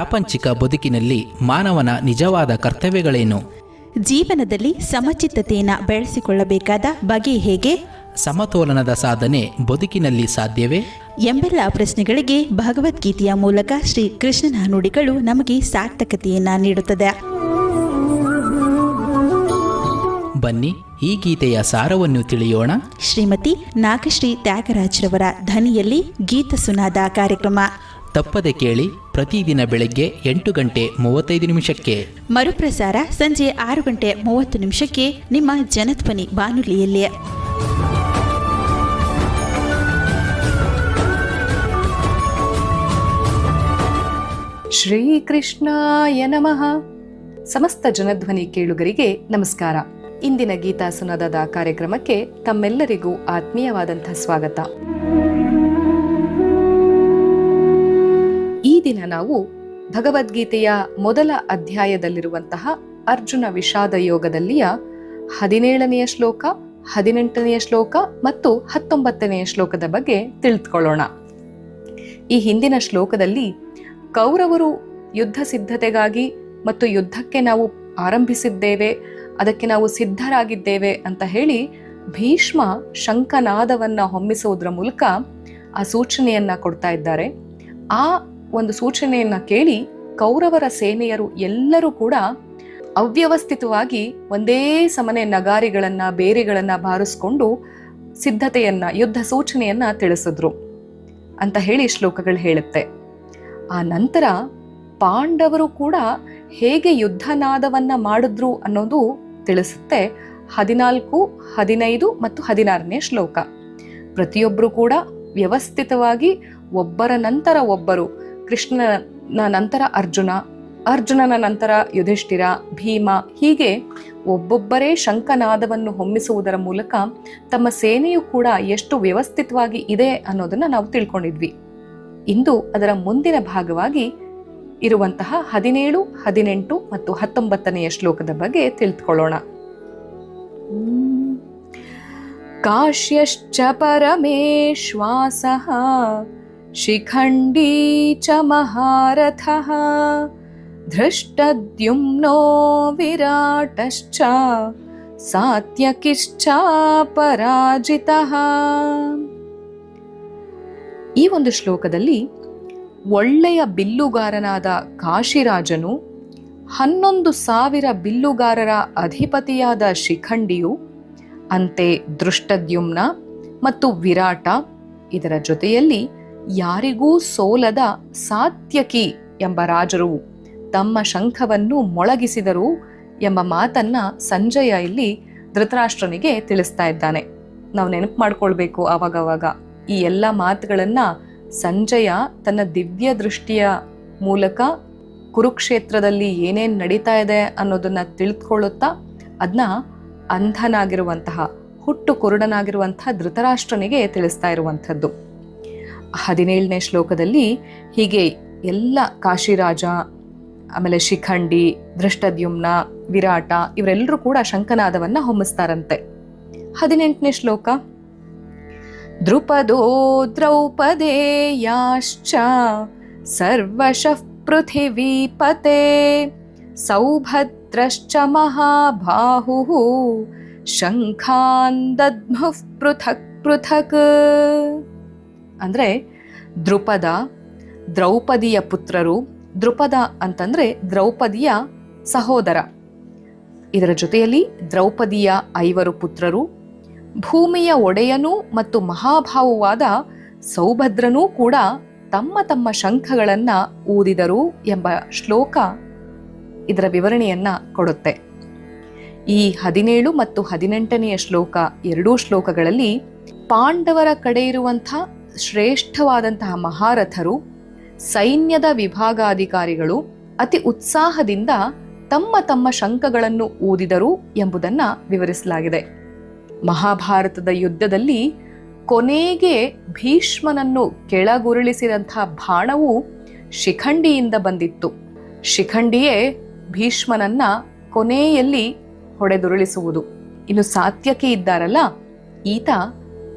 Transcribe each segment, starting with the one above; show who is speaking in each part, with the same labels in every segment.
Speaker 1: ಪ್ರಾಪಂಚಿಕ ಬದುಕಿನಲ್ಲಿ ಮಾನವನ ನಿಜವಾದ ಕರ್ತವ್ಯಗಳೇನು?
Speaker 2: ಜೀವನದಲ್ಲಿ ಸಮಚಿತ್ತತೆಯನ್ನು ಬೆಳೆಸಿಕೊಳ್ಳಬೇಕಾದ ಬಗೆ ಹೇಗೆ?
Speaker 1: ಸಮತೋಲನದ ಸಾಧನೆ ಬದುಕಿನಲ್ಲಿ ಸಾಧ್ಯವೇ?
Speaker 2: ಎಂಬೆಲ್ಲ ಪ್ರಶ್ನೆಗಳಿಗೆ ಭಗವದ್ಗೀತೆಯ ಮೂಲಕ ಶ್ರೀ ಕೃಷ್ಣನ ನುಡಿಗಳು ನಮಗೆ ಸಾರ್ಥಕತೆಯನ್ನು ನೀಡುತ್ತದೆ.
Speaker 1: ಬನ್ನಿ, ಈ ಗೀತೆಯ ಸಾರವನ್ನು ತಿಳಿಯೋಣ.
Speaker 2: ಶ್ರೀಮತಿ ನಾಗಶ್ರೀ ತ್ಯಾಗರಾಜ್ರವರ ಧ್ವನಿಯಲ್ಲಿ ಗೀತ ಸುನಾದ ಕಾರ್ಯಕ್ರಮ
Speaker 1: ತಪ್ಪದೆ ಕೇಳಿ. ಪ್ರತಿದಿನ ಬೆಳಗ್ಗೆ 8:35
Speaker 2: ಮರುಪ್ರಸಾರ ಸಂಜೆ 6:30 ನಿಮ್ಮ ಜನಧ್ವನಿ ಬಾನುಲಿಯಲ್ಲಿ.
Speaker 3: ಶ್ರೀಕೃಷ್ಣಾಯ ನಮಃ. ಸಮಸ್ತ ಜನಧ್ವನಿ ಕೇಳುಗರಿಗೆ ನಮಸ್ಕಾರ. ಇಂದಿನ ಗೀತಾ ಸುನಾದದ ಕಾರ್ಯಕ್ರಮಕ್ಕೆ ತಮ್ಮೆಲ್ಲರಿಗೂ ಆತ್ಮೀಯವಾದಂಥ ಸ್ವಾಗತ. ಈ ದಿನ ನಾವು ಭಗವದ್ಗೀತೆಯ ಮೊದಲ ಅಧ್ಯಾಯದಲ್ಲಿರುವಂತಹ ಅರ್ಜುನ ವಿಷಾದ ಯೋಗದಲ್ಲಿಯ 17ನೆಯ ಶ್ಲೋಕ, 18ನೆಯ ಶ್ಲೋಕ ಮತ್ತು 19ನೆಯ ಶ್ಲೋಕದ ಬಗ್ಗೆ ತಿಳಿದುಕೊಳ್ಳೋಣ. ಈ ಹಿಂದಿನ ಶ್ಲೋಕದಲ್ಲಿ ಕೌರವರು ಯುದ್ಧ ಸಿದ್ಧತೆಗಾಗಿ ಮತ್ತು ಯುದ್ಧಕ್ಕೆ ನಾವು ಆರಂಭಿಸಿದ್ದೇವೆ, ಅದಕ್ಕೆ ನಾವು ಸಿದ್ಧರಾಗಿದ್ದೇವೆ ಅಂತ ಹೇಳಿ ಭೀಷ್ಮ ಶಂಖನಾದವನ್ನ ಹೊಮ್ಮಿಸುವುದರ ಮೂಲಕ ಆ ಸೂಚನೆಯನ್ನ ಕೊಡ್ತಾ ಇದ್ದಾರೆ. ಆ ಒಂದು ಸೂಚನೆಯನ್ನ ಕೇಳಿ ಕೌರವರ ಸೇನೆಯರು ಎಲ್ಲರೂ ಕೂಡ ಅವ್ಯವಸ್ಥಿತವಾಗಿ ಒಂದೇ ಸಮನೆ ನಗಾರಿಗಳನ್ನ ಬೇರೆಗಳನ್ನ ಬಾರಿಸ್ಕೊಂಡು ಸಿದ್ಧತೆಯನ್ನ, ಯುದ್ಧ ಸೂಚನೆಯನ್ನ ತಿಳಿಸಿದ್ರು ಅಂತ ಹೇಳಿ ಶ್ಲೋಕಗಳು ಹೇಳುತ್ತೆ. ಆ ನಂತರ ಪಾಂಡವರು ಕೂಡ ಹೇಗೆ ಯುದ್ಧನಾದವನ್ನ ಮಾಡಿದ್ರು ಅನ್ನೋದು ತಿಳಿಸುತ್ತೆ 14, 15 ಮತ್ತು 16ನೇ ಶ್ಲೋಕ. ಪ್ರತಿಯೊಬ್ಬರು ಕೂಡ ವ್ಯವಸ್ಥಿತವಾಗಿ ಒಬ್ಬರ ನಂತರ ಒಬ್ಬರು, ಕೃಷ್ಣನ ನಂತರ ಅರ್ಜುನ, ಅರ್ಜುನನ ನಂತರ ಯುಧಿಷ್ಠಿರ, ಭೀಮ, ಹೀಗೆ ಒಬ್ಬೊಬ್ಬರೇ ಶಂಖನಾದವನ್ನು ಹೊಮ್ಮಿಸುವುದರ ಮೂಲಕ ತಮ್ಮ ಸೇನೆಯು ಕೂಡ ಎಷ್ಟು ವ್ಯವಸ್ಥಿತವಾಗಿ ಇದೆ ಅನ್ನೋದನ್ನ ನಾವು ತಿಳ್ಕೊಂಡಿದ್ವಿ. ಇಂದು ಅದರ ಮುಂದಿನ ಭಾಗವಾಗಿ ಇರುವಂತಹ 17, 18 ಮತ್ತು 19ನೆಯ ಶ್ಲೋಕದ ಬಗ್ಗೆ ತಿಳಿದುಕೊಳ್ಳೋಣ. ಕಾಶ್ಯಶ್ಚ ಪರಮೇಶ್ವಾಸಃ ಶಿಖಂಡೀ ಚ ಮಹಾರಥಃ ಧೃಷ್ಟದ್ಯುಮ್ನೋ ವಿರಾಟಶ್ಚ ಸಾತ್ಯಕಿಶ್ಚ ಪರಾಜಿತಃ. ಈ ಒಂದು ಶ್ಲೋಕದಲ್ಲಿ ಒಳ್ಳೆಯ ಬಿಲ್ಲುಗಾರನಾದ ಕಾಶಿರಾಜನು, 11,000 ಬಿಲ್ಲುಗಾರರ ಅಧಿಪತಿಯಾದ ಶಿಖಂಡಿಯು, ಅಂತೆ ದೃಷ್ಟದ್ಯುಮ್ನ ಮತ್ತು ವಿರಾಟ, ಇದರ ಜೊತೆಯಲ್ಲಿ ಯಾರಿಗೂ ಸೋಲದ ಸಾತ್ಯಕಿ ಎಂಬ ರಾಜರು ತಮ್ಮ ಶಂಖವನ್ನು ಮೊಳಗಿಸಿದರು ಎಂಬ ಮಾತನ್ನ ಸಂಜಯ ಇಲ್ಲಿ ಧೃತರಾಷ್ಟ್ರನಿಗೆ ತಿಳಿಸ್ತಾ ಇದ್ದಾನೆ. ನಾವು ನೆನಪು ಮಾಡ್ಕೊಳ್ಬೇಕು ಆವಾಗವಾಗ ಈ ಎಲ್ಲ ಮಾತುಗಳನ್ನ ಸಂಜಯ ತನ್ನ ದಿವ್ಯ ದೃಷ್ಟಿಯ ಮೂಲಕ ಕುರುಕ್ಷೇತ್ರದಲ್ಲಿ ಏನೇನ್ ನಡೀತಾ ಇದೆ ಅನ್ನೋದನ್ನ ತಿಳಿದುಕೊಳ್ಳುತ್ತಾ ಅದನ್ನ ಅಂಧನಾಗಿರುವಂತಹ, ಹುಟ್ಟು ಕುರುಡನಾಗಿರುವಂತಹ ಧೃತರಾಷ್ಟ್ರನಿಗೆ ತಿಳಿಸ್ತಾ ಇರುವಂಥದ್ದು. 17ನೇ ಶ್ಲೋಕದಲ್ಲಿ ಹೀಗೆ ಎಲ್ಲ ಕಾಶಿರಾಜ, ಆಮೇಲೆ ಶಿಖಂಡಿ, ದೃಷ್ಟದ್ಯುಮ್ನ, ವಿರಾಟ ಇವರೆಲ್ಲರೂ ಕೂಡ ಶಂಖನಾದವನ್ನ ಹೊಮ್ಮಿಸ್ತಾರಂತೆ. 18ನೇ ಶ್ಲೋಕ, ದ್ರುಪದೋ ದ್ರೌಪದೇಯಾಶ್ಚ ಸರ್ವಶಃ ಪೃಥಿವೀಪತೆ ಸೌಭದ್ರಶ್ಚ ಮಹಾಬಾಹುಃ ಶಂಖಾನ್ ದದ್ಮುಃ ಪೃಥಕ್ ಪೃಥಕ್. ಅಂದ್ರೆ ದ್ರುಪದ, ದ್ರೌಪದಿಯ ಪುತ್ರರು, ದ್ರುಪದ ಅಂತಂದ್ರೆ ದ್ರೌಪದಿಯ ಸಹೋದರ, ಇದರ ಜೊತೆಯಲ್ಲಿ ದ್ರೌಪದಿಯ 5 ಪುತ್ರರು, ಭೂಮಿಯ ಒಡೆಯನೂ ಮತ್ತು ಮಹಾಭಾವುವಾದ ಸೌಭದ್ರನೂ ಕೂಡ ತಮ್ಮ ತಮ್ಮ ಶಂಖಗಳನ್ನ ಊದಿದರು ಎಂಬ ಶ್ಲೋಕ ಇದರ ವಿವರಣೆಯನ್ನ ಕೊಡುತ್ತೆ. ಈ 17 ಮತ್ತು 18ನೆಯ ಶ್ಲೋಕ, 2 ಶ್ಲೋಕಗಳಲ್ಲಿ ಪಾಂಡವರ ಕಡೆ ಇರುವಂಥ ಶ್ರೇಷ್ಠವಾದಂತಹ ಮಹಾರಥರು, ಸೈನ್ಯದ ವಿಭಾಗಾಧಿಕಾರಿಗಳು ಅತಿ ಉತ್ಸಾಹದಿಂದ ತಮ್ಮ ತಮ್ಮ ಶಂಖಗಳನ್ನು ಊದಿದರು ಎಂಬುದನ್ನ ವಿವರಿಸಲಾಗಿದೆ. ಮಹಾಭಾರತದ ಯುದ್ಧದಲ್ಲಿ ಕೊನೆಗೆ ಭೀಷ್ಮನನ್ನು ಕೆಳಗುರುಳಿಸಿದಂತಹ ಬಾಣವು ಶಿಖಂಡಿಯಿಂದ ಬಂದಿತ್ತು. ಶಿಖಂಡಿಯೇ ಭೀಷ್ಮನನ್ನ ಕೊನೆಯಲ್ಲಿ ಹೊಡೆದುರುಳಿಸುವುದು. ಇನ್ನು ಸಾತ್ಯಕಿ ಇದ್ದಾರಲ್ಲ, ಈತ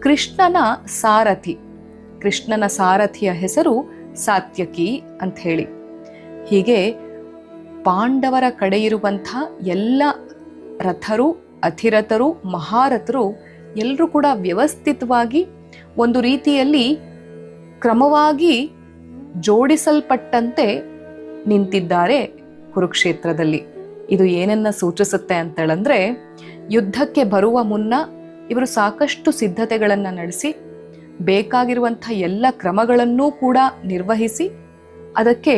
Speaker 3: ಕೃಷ್ಣನ ಸಾರಥಿ. ಕೃಷ್ಣನ ಸಾರಥಿಯ ಹೆಸರು ಸಾತ್ಯಕಿ ಅಂತ ಹೇಳಿ. ಹೀಗೆ ಪಾಂಡವರ ಕಡೆ ಇರುವಂಥ ಎಲ್ಲ ರಥರು, ಅಧಿರಥರು, ಮಹಾರಥರು ಎಲ್ಲರೂ ಕೂಡ ವ್ಯವಸ್ಥಿತವಾಗಿ ಒಂದು ರೀತಿಯಲ್ಲಿ ಕ್ರಮವಾಗಿ ಜೋಡಿಸಲ್ಪಟ್ಟಂತೆ ನಿಂತಿದ್ದಾರೆ ಕುರುಕ್ಷೇತ್ರದಲ್ಲಿ. ಇದು ಏನನ್ನ ಸೂಚಿಸುತ್ತೆ ಅಂತೇಳಂದ್ರೆ, ಯುದ್ಧಕ್ಕೆ ಬರುವ ಮುನ್ನ ಇವರು ಸಾಕಷ್ಟು ಸಿದ್ಧತೆಗಳನ್ನು ನಡೆಸಿ ಬೇಕಾಗಿರುವಂಥ ಎಲ್ಲ ಕ್ರಮಗಳನ್ನೂ ಕೂಡ ನಿರ್ವಹಿಸಿ ಅದಕ್ಕೆ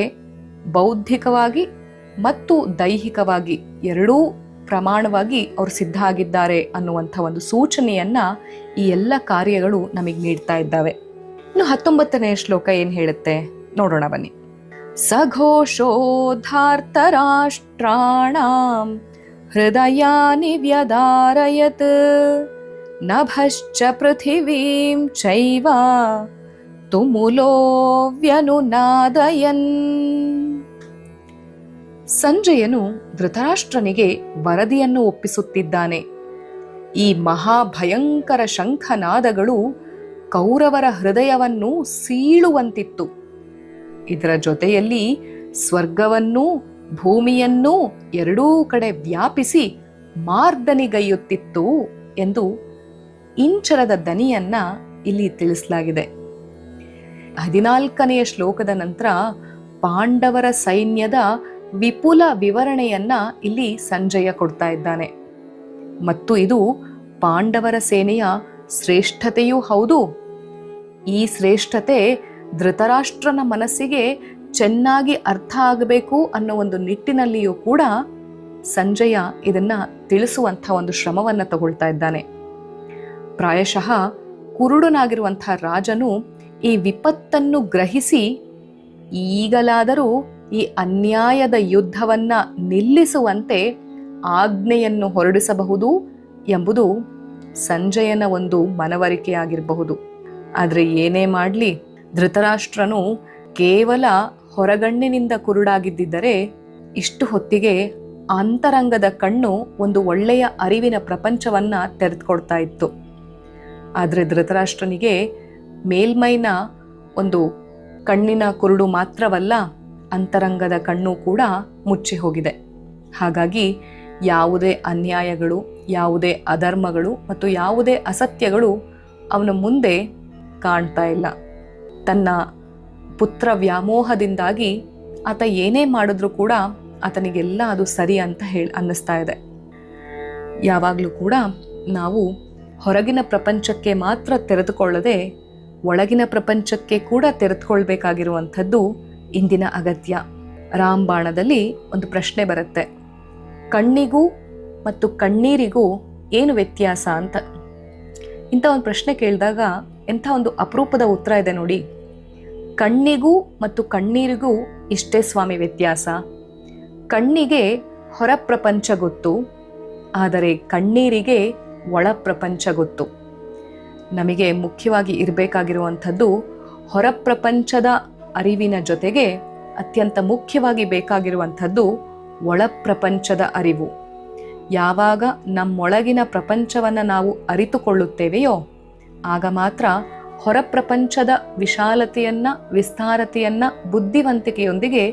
Speaker 3: ಬೌದ್ಧಿಕವಾಗಿ ಮತ್ತು ದೈಹಿಕವಾಗಿ ಎರಡೂ ಪ್ರಮಾಣವಾಗಿ ಅವರು ಸಿದ್ಧ ಆಗಿದ್ದಾರೆ ಅನ್ನುವಂಥ ಒಂದು ಸೂಚನೆಯನ್ನ ಈ ಎಲ್ಲ ಕಾರ್ಯಗಳು ನಮಗೆ ನೀಡ್ತಾ ಇದ್ದಾವೆ. ಇನ್ನು 19ನೇ ಶ್ಲೋಕ ಏನ್ ಹೇಳುತ್ತೆ ನೋಡೋಣ ಬನ್ನಿ. ಸಘೋಷೋಧಾರ್ತರಾಷ್ಟ್ರಾಣಾಂ ಹೃದಯಾನಿ ವ್ಯದಾರಯತ್ ನಭಶ್ಚ ಪೃಥಿವೀಂ ಚೈವ ತುಮುಲೋ ವ್ಯನುನಾದಯನ್. ಸಂಜಯನು ಧೃತರಾಷ್ಟ್ರನಿಗೆ ವರದಿಯನ್ನು ಒಪ್ಪಿಸುತ್ತಿದ್ದಾನೆ. ಈ ಮಹಾಭಯಂಕರ ಶಂಖನಾದಗಳು ಕೌರವರ ಹೃದಯವನ್ನು ಸೀಳುವಂತಿತ್ತು. ಇದರ ಜೊತೆಯಲ್ಲಿ ಸ್ವರ್ಗವನ್ನೂ ಭೂಮಿಯನ್ನೂ ಎರಡೂ ಕಡೆ ವ್ಯಾಪಿಸಿ ಮಾರ್ದನಿಗೈಯುತ್ತಿತ್ತು ಎಂದು ಇಂಚರದ ದನಿಯನ್ನ ಇಲ್ಲಿ ತಿಳಿಸಲಾಗಿದೆ. 14ನೆಯ ಶ್ಲೋಕದ ನಂತರ ಪಾಂಡವರ ಸೈನ್ಯದ ವಿಪುಲ ವಿವರಣೆಯನ್ನ ಇಲ್ಲಿ ಸಂಜಯ ಕೊಡ್ತಾ ಇದ್ದಾನೆ. ಮತ್ತು ಇದು ಪಾಂಡವರ ಸೇನೆಯ ಶ್ರೇಷ್ಠತೆಯೂ ಹೌದು. ಈ ಶ್ರೇಷ್ಠತೆ ಧೃತರಾಷ್ಟ್ರನ ಮನಸ್ಸಿಗೆ ಚೆನ್ನಾಗಿ ಅರ್ಥ ಆಗಬೇಕು ಅನ್ನೋ ಒಂದು ನಿಟ್ಟಿನಲ್ಲಿಯೂ ಕೂಡ ಸಂಜಯ ಇದನ್ನ ತಿಳಿಸುವಂಥ ಒಂದು ಶ್ರಮವನ್ನ ತಗೊಳ್ತಾ ಇದ್ದಾನೆ. ಪ್ರಾಯಶಃ ಕುರುಡನಾಗಿರುವಂಥ ರಾಜನು ಈ ವಿಪತ್ತನ್ನು ಗ್ರಹಿಸಿ ಈಗಲಾದರೂ ಈ ಅನ್ಯಾಯದ ಯುದ್ಧವನ್ನ ನಿಲ್ಲಿಸುವಂತೆ ಆಜ್ಞೆಯನ್ನು ಹೊರಡಿಸಬಹುದು ಎಂಬುದು ಸಂಜಯನ ಒಂದು ಮನವರಿಕೆಯಾಗಿರಬಹುದು. ಆದರೆ ಏನೇ ಮಾಡಲಿ, ಧೃತರಾಷ್ಟ್ರನು ಕೇವಲ ಹೊರಗಣ್ಣಿನಿಂದ ಕುರುಡಾಗಿದ್ದರೆ ಇಷ್ಟು ಹೊತ್ತಿಗೆ ಅಂತರಂಗದ ಕಣ್ಣು ಒಂದು ಒಳ್ಳೆಯ ಅರಿವಿನ ಪ್ರಪಂಚವನ್ನ ತೆರೆದುಕೊಡ್ತಾ ಇತ್ತು. ಆದರೆ ಧೃತರಾಷ್ಟ್ರನಿಗೆ ಮೇಲ್ಮೈನ ಒಂದು ಕಣ್ಣಿನ ಕುರುಡು ಮಾತ್ರವಲ್ಲ, ಅಂತರಂಗದ ಕಣ್ಣು ಕೂಡ ಮುಚ್ಚಿ ಹೋಗಿದೆ. ಹಾಗಾಗಿ ಯಾವುದೇ ಅನ್ಯಾಯಗಳು, ಯಾವುದೇ ಅಧರ್ಮಗಳು ಮತ್ತು ಯಾವುದೇ ಅಸತ್ಯಗಳು ಅವನ ಮುಂದೆ ಕಾಣ್ತಾ ಇಲ್ಲ. ತನ್ನ ಪುತ್ರ ವ್ಯಾಮೋಹದಿಂದಾಗಿ ಆತ ಏನೇ ಮಾಡಿದ್ರೂ ಕೂಡ ಆತನಿಗೆಲ್ಲ ಅದು ಸರಿ ಅಂತ ಅನ್ನಿಸ್ತಾ ಇದೆ. ಯಾವಾಗಲೂ ಕೂಡ ನಾವು ಹೊರಗಿನ ಪ್ರಪಂಚಕ್ಕೆ ಮಾತ್ರ ತೆರೆದುಕೊಳ್ಳದೆ ಒಳಗಿನ ಪ್ರಪಂಚಕ್ಕೆ ಕೂಡ ತೆರೆದುಕೊಳ್ಬೇಕಾಗಿರುವಂಥದ್ದು ಇಂದಿನ ಅಗತ್ಯ. ರಾಮಬಾಣದಲ್ಲಿ ಒಂದು ಪ್ರಶ್ನೆ ಬರುತ್ತೆ, ಕಣ್ಣಿಗೂ ಮತ್ತು ಕಣ್ಣೀರಿಗೂ ಏನು ವ್ಯತ್ಯಾಸ ಅಂತ. ಇಂಥ ಒಂದು ಪ್ರಶ್ನೆ ಕೇಳಿದಾಗ ಎಂಥ ಒಂದು ಅಪರೂಪದ ಉತ್ತರ ಇದೆ ನೋಡಿ. ಕಣ್ಣಿಗೂ ಮತ್ತು ಕಣ್ಣೀರಿಗೂ ಇಷ್ಟೇ ಸ್ವಾಮಿ ವ್ಯತ್ಯಾಸ. ಕಣ್ಣಿಗೆ ಹೊರ ಪ್ರಪಂಚ ಗೊತ್ತು, ಆದರೆ ಕಣ್ಣೀರಿಗೆ ಒಳ ಪ್ರಪಂಚ ಗೊತ್ತು. ನಮಗೆ ಮುಖ್ಯವಾಗಿ ಇರಬೇಕಾಗಿರುವಂಥದ್ದು ಹೊರ ಪ್ರಪಂಚದ ಅರಿವಿನ ಜೊತೆಗೆ ಅತ್ಯಂತ ಮುಖ್ಯವಾಗಿ ಬೇಕಾಗಿರುವಂಥದ್ದು ಒಳ ಪ್ರಪಂಚದ ಅರಿವು. ಯಾವಾಗ ನಮ್ಮೊಳಗಿನ ಪ್ರಪಂಚವನ್ನು ನಾವು ಅರಿತುಕೊಳ್ಳುತ್ತೇವೆಯೋ ಆಗ ಮಾತ್ರ ಹೊರ ಪ್ರಪಂಚದ ವಿಶಾಲತೆಯನ್ನ, ವಿಸ್ತಾರತೆಯನ್ನ ಬುದ್ಧಿವಂತಿಕೆಯೊಂದಿಗೆ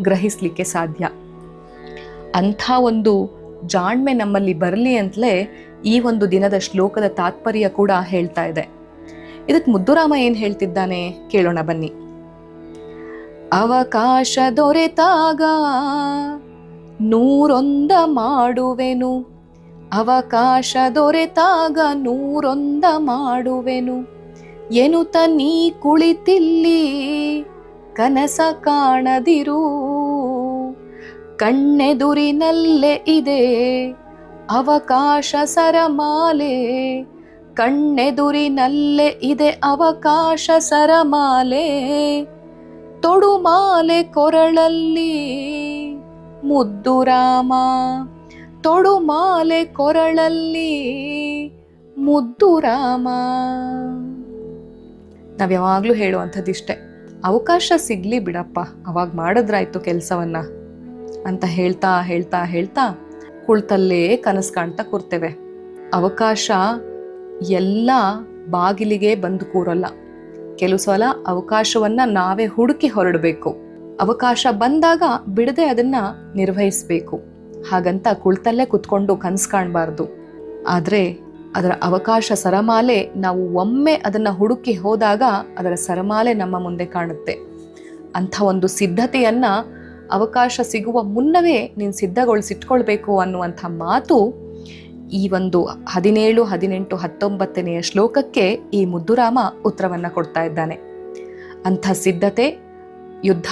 Speaker 3: ಗ್ರಹಿಸಲಿಕ್ಕೆ ಸಾಧ್ಯ. ಅಂಥ ಒಂದು ಜಾಣ್ಮೆ ನಮ್ಮಲ್ಲಿ ಬರಲಿ ಅಂತಲೇ ಈ ಒಂದು ದಿನದ ಶ್ಲೋಕದ ತಾತ್ಪರ್ಯ ಕೂಡ ಹೇಳ್ತಾ ಇದೆ. ಇದಕ್ಕೆ ಮುದ್ದುರಾಮ ಏನ್ ಹೇಳ್ತಿದ್ದಾನೆ ಕೇಳೋಣ ಬನ್ನಿ. ಅವಕಾಶ ದೊರೆತಾಗ 101 ಮಾಡುವೆನು, ಅವಕಾಶ ದೊರೆತಾಗ 101 ಮಾಡುವೆನು, ಎನ್ನುತ್ತ ನೀ ಕುಳಿತಿಲ್ಲಿ ಕನಸ ಕಾಣದಿರು, ಕಣ್ಣೆದುರಿನಲ್ಲೇ ಇದೆ ಅವಕಾಶ ಸರಮಾಲೆ, ಕಣ್ಣೆದುರಿನಲ್ಲೇ ಇದೆ ಅವಕಾಶ ಸರಮಾಲೆ, ತೊಡುಮಾಲೆ ಕೊರಳಲ್ಲಿ ಮುದ್ದು ರಾಮ, ತೊಡುಮಾಲೆ ಕೊರಳಲ್ಲಿ ಮುದ್ದು ರಾಮ. ನಾವ್ ಯಾವಾಗ್ಲೂ ಹೇಳುವಂಥದ್ದಿಷ್ಟೆ, ಅವಕಾಶ ಸಿಗ್ಲಿ ಬಿಡಪ್ಪ, ಅವಾಗ ಮಾಡಿದ್ರಾಯ್ತು ಕೆಲಸವನ್ನ ಅಂತ ಹೇಳ್ತಾ ಹೇಳ್ತಾ ಹೇಳ್ತಾ ಕುಳಿತಲ್ಲೇ ಕನಸು ಕಾಣ್ತಾ ಕೂರ್ತೇವೆ. ಅವಕಾಶ ಎಲ್ಲ ಬಾಗಿಲಿಗೆ ಬಂದು ಕೂರಲ್ಲ. ಕೆಲವು ಸಲ ಅವಕಾಶವನ್ನ ನಾವೇ ಹುಡುಕಿ ಹೊರಡಬೇಕು. ಅವಕಾಶ ಬಂದಾಗ ಬಿಡದೆ ಅದನ್ನ ನಿರ್ವಹಿಸಬೇಕು. ಹಾಗಂತ ಕುಳಿತಲ್ಲೇ ಕುತ್ಕೊಂಡು ಕನಸು ಕಾಣಬಾರ್ದು. ಆದರೆ ಅದರ ಅವಕಾಶ ಸರಮಾಲೆ ನಾವು ಒಮ್ಮೆ ಅದನ್ನ ಹುಡುಕಿ ಹೋದಾಗ ಅದರ ಸರಮಾಲೆ ನಮ್ಮ ಮುಂದೆ ಕಾಣುತ್ತೆ. ಅಂಥ ಒಂದು ಸಿದ್ಧತೆಯನ್ನ ಅವಕಾಶ ಸಿಗುವ ಮುನ್ನವೇ ನೀನು ಸಿದ್ಧಗೊಳಿಸಿಟ್ಕೊಳ್ಬೇಕು ಅನ್ನುವಂಥ ಮಾತು ಈ ಒಂದು 17, 18, 19ನೇ ಶ್ಲೋಕಕ್ಕೆ ಈ ಮುದ್ದುರಾಮ ಉತ್ತರವನ್ನ ಕೊಡ್ತಾ ಇದ್ದಾನೆ. ಅಂಥ ಸಿದ್ಧತೆ ಯುದ್ಧ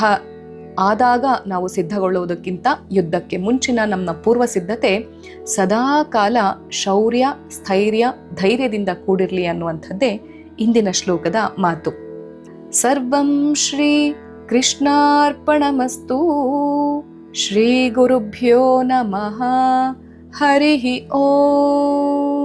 Speaker 3: ಆದಾಗ ನಾವು ಸಿದ್ಧಗೊಳ್ಳುವುದಕ್ಕಿಂತ ಯುದ್ಧಕ್ಕೆ ಮುಂಚಿನ ನಮ್ಮ ಪೂರ್ವ ಸಿದ್ಧತೆ ಸದಾ ಕಾಲ ಶೌರ್ಯ, ಸ್ಥೈರ್ಯ, ಧೈರ್ಯದಿಂದ ಕೂಡಿರಲಿ ಅನ್ನುವಂಥದ್ದೇ ಇಂದಿನ ಶ್ಲೋಕದ ಮಾತು. ಸರ್ವಂ ಶ್ರೀ ಕೃಷ್ಣಾರ್ಪಣಮಸ್ತು. ಶ್ರೀ ಗುರುಭ್ಯೋ ನಮಃ. ಹರಿ ಓಂ.